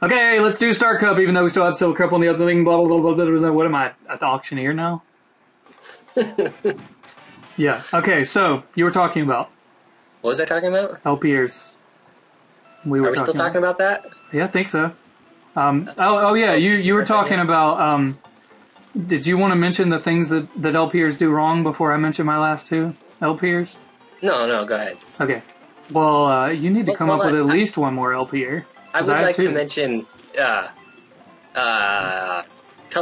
Okay, let's do Star Cup, even though we still have Silver Cup on the other thing. Blah, blah, blah, blah, blah. What am I, at the auctioneer now? Yeah, okay, so you were talking about. What was I talking about? LPers. Are we still talking about that? Yeah, I think so. Yeah, you were talking about, did you want to mention the things that LPers do wrong before I mention my last two LPers? No, go ahead. Okay. Well, you need to come up with at least one more LPer. I would like to mention Tell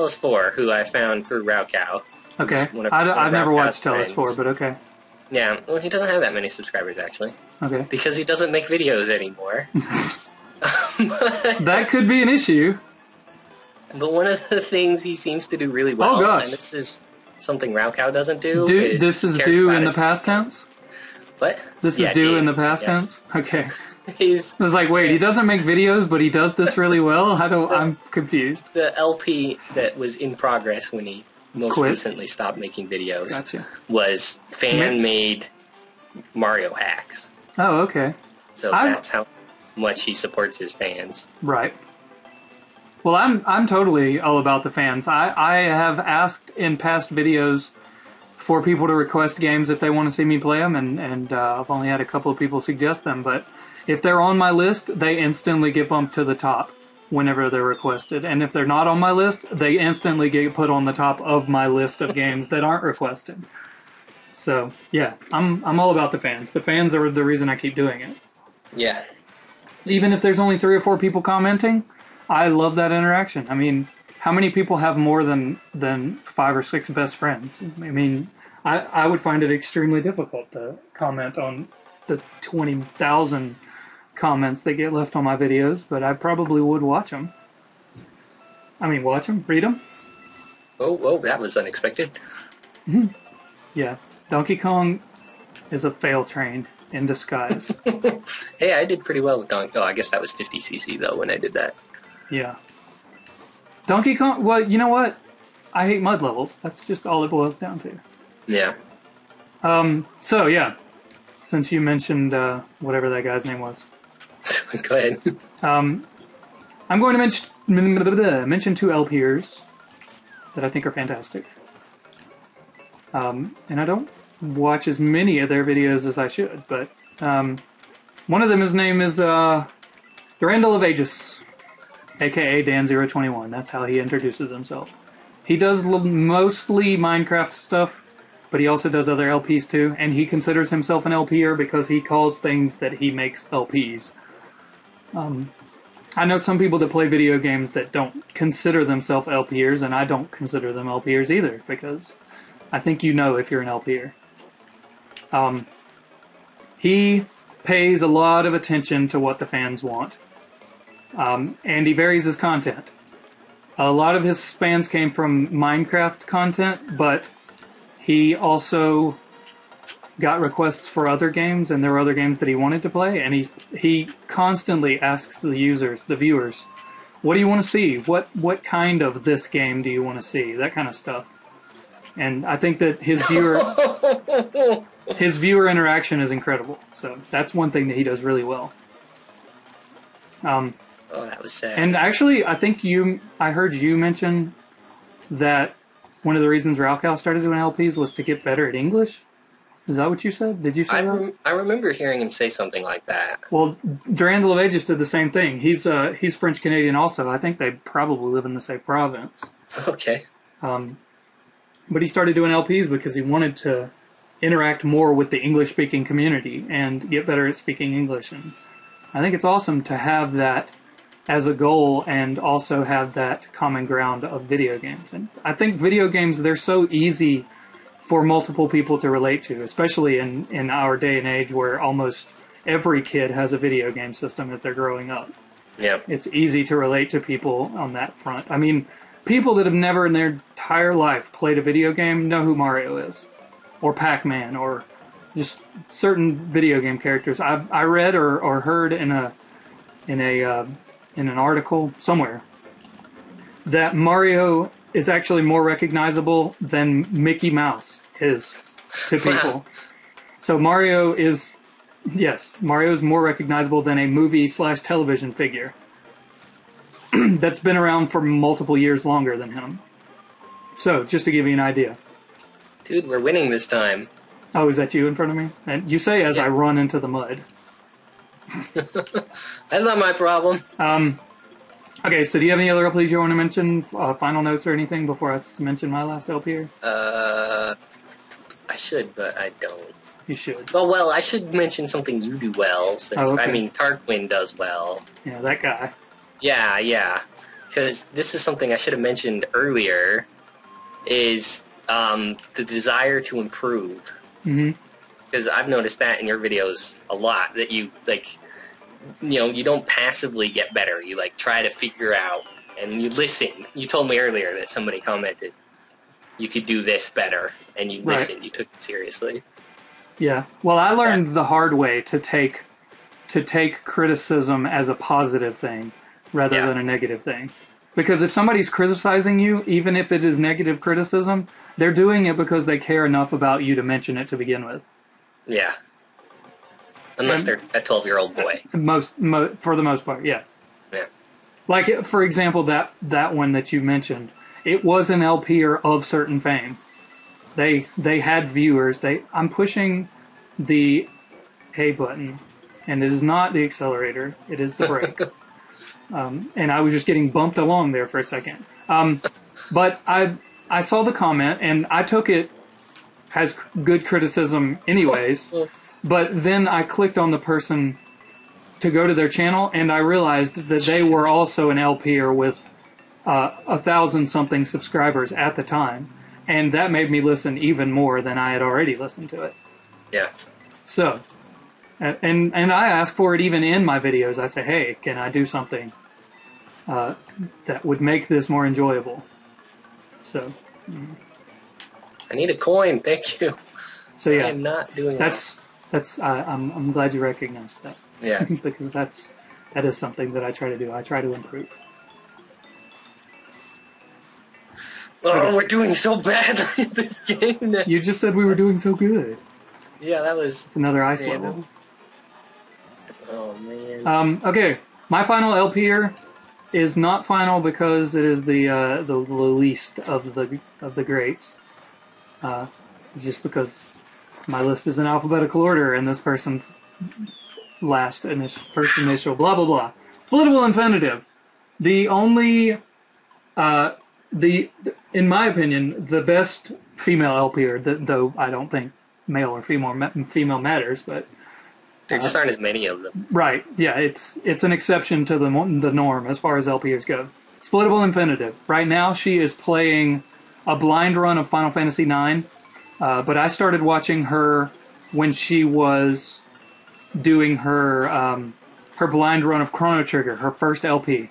Us 4, who I found through Raocow. Okay. I've never watched Tell Us 4, but okay. Yeah, well, he doesn't have that many subscribers, actually. Okay. Because he doesn't make videos anymore. That could be an issue. But one of the things he seems to do really well, and this is something Raocow doesn't do, this is due in the past tense? What? This is due in the past tense? Okay. I was like, wait, he doesn't make videos, but he does this really well? I'm confused. The LP that was in progress when he most recently stopped making videos was fan-made Mario hacks. Oh, okay. So that's how much he supports his fans. Right. Well, I'm totally all about the fans. I have asked in past videos for people to request games if they want to see me play them, and I've only had a couple of people suggest them, but if they're on my list, they instantly get bumped to the top whenever they're requested. And if they're not on my list, they instantly get put on the top of my list of games that aren't requested. So, yeah, I'm all about the fans. The fans are the reason I keep doing it. Yeah. Even if there's only 3 or 4 people commenting, I love that interaction. I mean, how many people have more than 5 or 6 best friends? I mean, I would find it extremely difficult to comment on the 20,000 comments that get left on my videos, but I probably would watch them. I mean, watch them, read them. Oh, that was unexpected. Mm-hmm. Yeah, Donkey Kong is a fail train in disguise. Hey, I did pretty well with Donkey. Oh, I guess that was 50cc though when I did that. Yeah. Donkey Kong. Well, you know what? I hate mud levels. That's just all it boils down to. Yeah. So yeah, since you mentioned whatever that guy's name was. Go ahead. I'm going to mention 2 LPers that I think are fantastic. And I don't watch as many of their videos as I should, but one of them, his name is Durandal of Aegis, aka Dan021. That's how he introduces himself. He does mostly Minecraft stuff, but he also does other LPs too, and he considers himself an LPer because he calls things that he makes LPs. I know some people that play video games that don't consider themselves LPers, and I don't consider them LPers either, because I think you know if you're an LPer. He pays a lot of attention to what the fans want, and he varies his content. A lot of his fans came from Minecraft content, but he also got requests for other games, and there were other games that he wanted to play, and he constantly asks the users, the viewers, what do you want to see? What kind of this game do you want to see? That kind of stuff. And I think that his viewer interaction is incredible. So that's one thing that he does really well. Oh, that was sad. And actually, I think I heard you mention that one of the reasons Raocow started doing LPs was to get better at English. Is that what you said? Did you say that? I remember hearing him say something like that. Well, Durandal of Aegis did the same thing. He's French-Canadian also. I think they probably live in the same province. Okay. But he started doing LPs because he wanted to interact more with the English-speaking community and get better at speaking English. And I think it's awesome to have that as a goal and also have that common ground of video games. And I think video games, they're so easy for multiple people to relate to, especially in our day and age where almost every kid has a video game system as they're growing up. Yeah. It's easy to relate to people on that front. I mean, people that have never in their entire life played a video game know who Mario is, or Pac-Man, or just certain video game characters. I read or heard in an article somewhere that Mario is actually more recognizable than Mickey Mouse is to people. Wow. So Mario is more recognizable than a movie/television figure. that's been around for multiple years longer than him. So, just to give you an idea. Dude, we're winning this time. Oh, is that you in front of me? And you say as I run into the mud. That's not my problem. Okay, so do you have any other LPs you want to mention? Final notes or anything before I mention my last LP here? I should, but I don't. You should. Oh, well, I should mention something you do well. Since, I mean, Tarquinn does well. Yeah, that guy. Yeah. Because this is something I should have mentioned earlier, is the desire to improve. Mm-hmm. Because I've noticed that in your videos a lot, that you, like, you know, you don't passively get better. You, like, try to figure out, and you listen. You told me earlier that somebody commented, you could do this better, and you listened. You took it seriously. Yeah. Well, I learned the hard way to take criticism as a positive thing rather than a negative thing. Because if somebody's criticizing you, even if it is negative criticism, they're doing it because they care enough about you to mention it to begin with. Yeah. Unless they're a 12-year-old boy. For the most part, yeah. Yeah. Like, for example, that one that you mentioned, it was an LPer of certain fame. They had viewers. I'm pushing the A button, and it is not the accelerator. It is the brake. And I was just getting bumped along there for a second. But I saw the comment, and I took it as good criticism anyways. But then I clicked on the person to go to their channel, and I realized that they were also an LPer with 1,000-something subscribers at the time. And that made me listen even more than I had already listened to it. Yeah. So, and I ask for it even in my videos. I say, hey, can I do something that would make this more enjoyable? So. I need a coin, thank you. So yeah. I am not doing that. I'm glad you recognized that. Yeah. Because that is something that I try to do. I try to improve. Oh, we're doing so badly in this game. You just said we were doing so good. Yeah, that was... It's another ice level. Oh, man. Okay, my final LPer is not final because it is the least of the greats. Just because my list is in alphabetical order and this person's first initial, blah, blah, blah. Splittable infinitive. The only... in my opinion, the best female LPer, though I don't think male or female matters, but there just aren't as many of them. Right? Yeah, it's an exception to the norm as far as LPers go. Splittable infinitive. Right now, she is playing a blind run of Final Fantasy IX, but I started watching her when she was doing her blind run of Chrono Trigger, her first LP.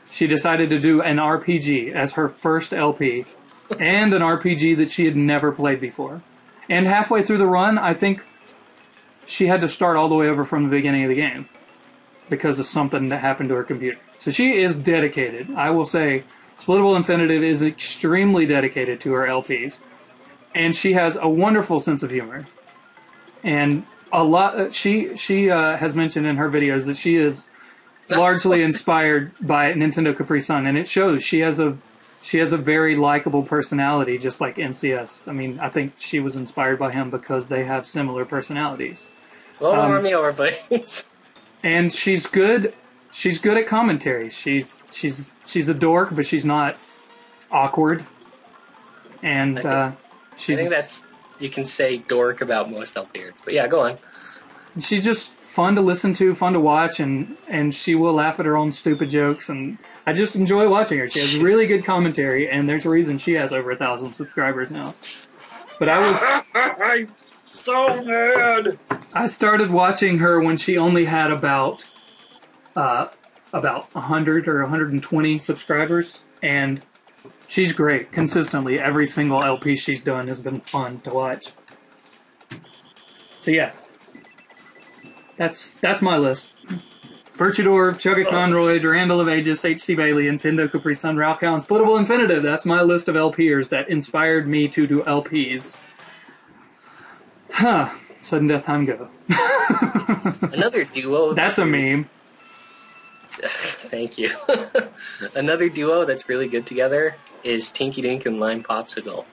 She decided to do an RPG as her first LP, and an RPG that she had never played before. And halfway through the run, I think she had to start all the way over from the beginning of the game because of something that happened to her computer. So she is dedicated. I will say, Splittable Infinitive is extremely dedicated to her LPs, and she has a wonderful sense of humor. And a lot. She has mentioned in her videos that she is largely inspired by Nintendo Capri Sun, and it shows. She has a very likable personality, just like NCS. I mean, I think she was inspired by him because they have similar personalities. Well, don't run me over, please. And she's good. She's good at commentary. She's a dork, but she's not awkward. And I think that's, you can say dork about most LPers, but yeah, go on. She's just fun to listen to, fun to watch, and she will laugh at her own stupid jokes, and I just enjoy watching her. She has really good commentary, and there's a reason she has over 1,000 subscribers now. But I'm so mad! I started watching her when she only had about 100 or 120 subscribers, and she's great. Consistently, every single LP she's done has been fun to watch. So yeah. That's my list. Bertrudor, Chugga Conroy, Durandal of Aegis, H.C. Bailey, Nintendo Capri Sun, Raukau, and Splittable Infinitive. That's my list of LPers that inspired me to do LPs. Huh. Sudden Death Time Go. Another duo. That's a meme. Thank you. Another duo that's really good together is Tinky Dink and Lime Popsicle.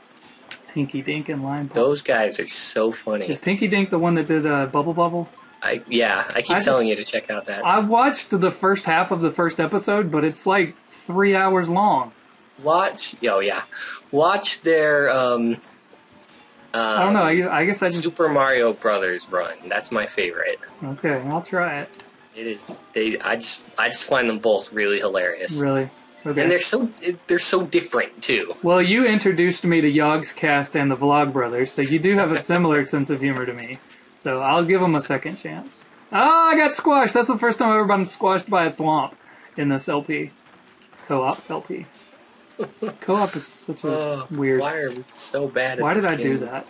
Tinky Dink and Lime Popsicle. Those guys are so funny. Is Tinky Dink the one that did Bubble Bubble? I keep telling you to check out that. I watched the first half of the first episode, but it's like 3 hours long. Watch their I don't know. I guess I just Super Mario Brothers run. That's my favorite. Okay, I'll try it. It is. I just find them both really hilarious. Really? Okay. And they're so different too. Well, you introduced me to Yogscast and the Vlog Brothers, so you do have a similar sense of humor to me. So I'll give them a second chance. Oh, I got squashed. That's the first time I've ever been squashed by a thwomp in this LP. Co-op LP. Co-op is such a weird... Why are we so bad at Why did this I game? do that?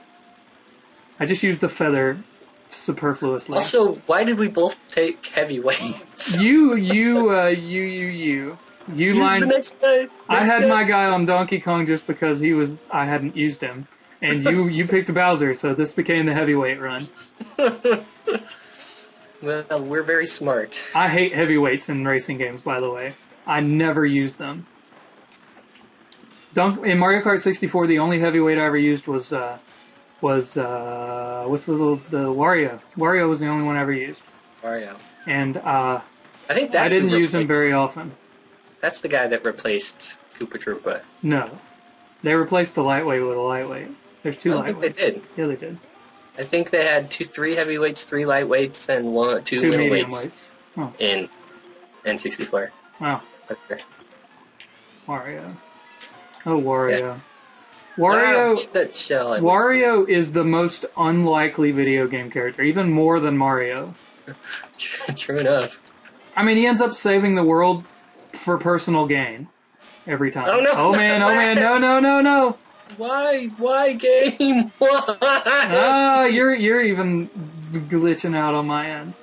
I just used the feather superfluously. Also, why did we both take heavy weights? You Use lined... the next guy. I had my guy on Donkey Kong just because I hadn't used him. And you picked Bowser, so this became the heavyweight run. Well, we're very smart. I hate heavyweights in racing games, by the way. I never used them. In Mario Kart 64, the only heavyweight I ever used was what's the Wario. Wario was the only one I ever used. Wario. And I think that's I didn't who use him replaced- very often. That's the guy that replaced Koopa Troopa. No. They replaced the lightweight with a lightweight. There's two I don't lightweights. think they did. Yeah, they did. I think they had three heavyweights, 3 lightweights, and two medium middleweights weights. Oh, in N64. wow. Okay. Wario. Oh, Wario. Yeah. Wario... That shell. Wario is the most unlikely video game character, even more than Mario. True enough. I mean, he ends up saving the world for personal gain every time. Oh, no. Oh man, no. Why game? Why? Ah, you're even glitching out on my end.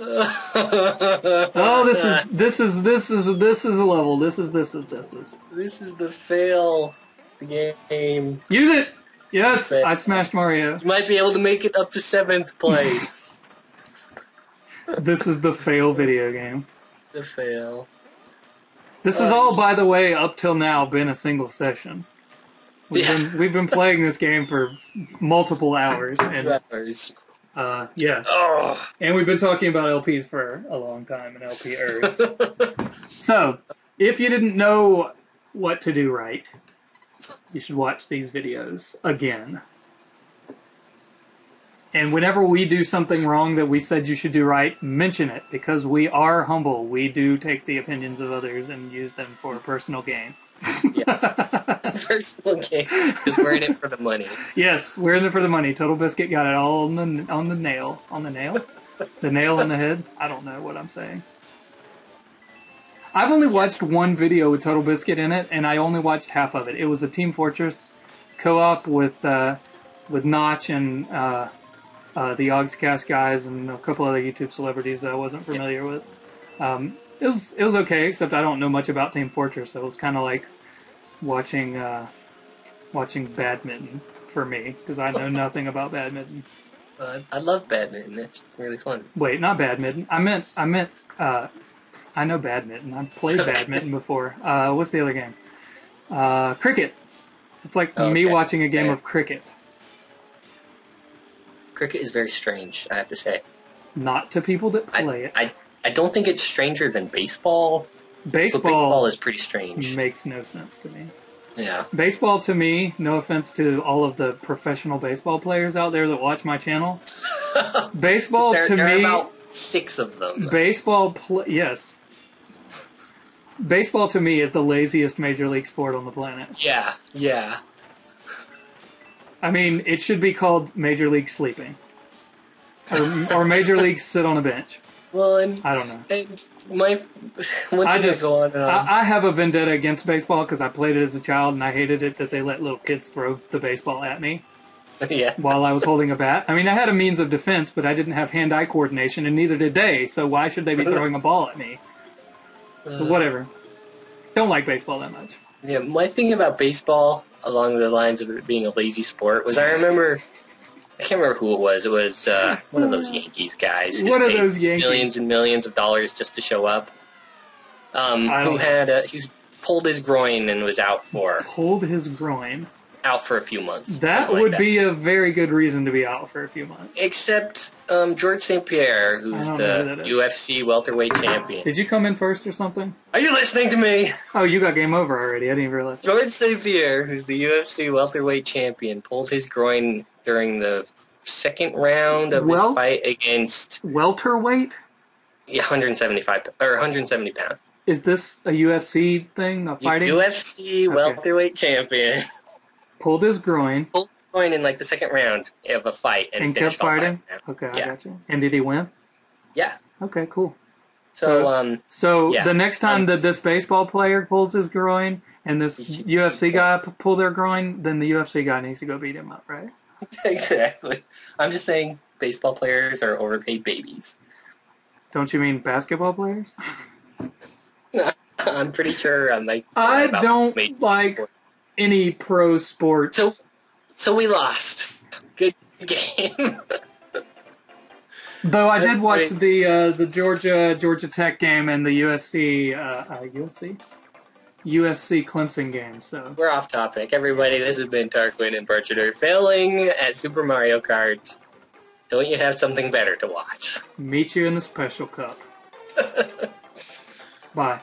Oh, this is a level. This is. This is the fail game. Use it. Yes, I smashed Mario. You might be able to make it up to 7th place. This is the fail video game. The fail. This is all, by the way, up till now, been a single session. We've been playing this game for multiple hours, and yeah. Oh. And we've been talking about LPs for a long time, and LPers. So, if you didn't know what to do right, you should watch these videos again. And whenever we do something wrong that we said you should do right, mention it, because we are humble. We do take the opinions of others and use them for personal gain. Yeah. Personal gain, because we're in it for the money. Yes, we're in it for the money. Total Biscuit got it all on the nail. On the nail? The nail on the head? I don't know what I'm saying. I've only watched one video with Total Biscuit in it, and I only watched half of it. It was a Team Fortress co-op with Notch and the Yogscast guys and a couple other YouTube celebrities that I wasn't familiar with. It was okay, except I don't know much about Team Fortress, so it was kind of like watching badminton for me, because I know nothing about badminton. I love badminton. It's really fun. Wait, not badminton. I meant. I know badminton. I've played badminton before. What's the other game? Cricket. It's like me watching a game of cricket. Cricket is very strange, I have to say. Not to people that play it. I don't think it's stranger than baseball. Baseball is pretty strange. Makes no sense to me. Yeah. Baseball to me, no offense to all of the professional baseball players out there that watch my channel. Baseball to there are me, about 6 of them. Yes. Baseball to me is the laziest major league sport on the planet. Yeah. I mean, it should be called Major League Sleeping. Or Major League Sit on a Bench. Well, and I don't know. I have a vendetta against baseball because I played it as a child and I hated it that they let little kids throw the baseball at me while I was holding a bat. I mean, I had a means of defense, but I didn't have hand-eye coordination, and neither did they, so why should they be throwing a ball at me? So whatever. Don't like baseball that much. Yeah, my thing about baseball, along the lines of it being a lazy sport, was I can't remember who it was. It was one of those Yankees guys. What are those Yankees? Millions and millions of dollars just to show up. who's pulled his groin and was out for a few months. That would be a very good reason to be out for a few months. Except George St. Pierre, who's the UFC welterweight champion. Did you come in first or something? Are you listening to me? Oh, you got game over already. I didn't even realize. George St. Pierre, who's the UFC welterweight champion, pulled his groin during the second round of his fight against... Welterweight? Yeah, 170 pounds. Is this a UFC thing, a fighting? UFC welterweight champion. Pulled his groin. Pulled his groin in like the second round of a fight and kept fighting? Okay, I got you. And did he win? Yeah. Okay, cool. So the next time that this baseball player pulls his groin and this UFC guy pull their groin, then the UFC guy needs to go beat him up, right? Exactly. I'm just saying baseball players are overpaid babies. Don't you mean basketball players? I'm pretty sure I don't like any pro sports. So we lost. Good game. Though I did watch the Georgia Tech game and the USC Clemson game. So we're off topic, everybody. This has been Tarquinn and Bertrudor failing at Super Mario Kart. Don't you have something better to watch? Meet you in the special cup. Bye.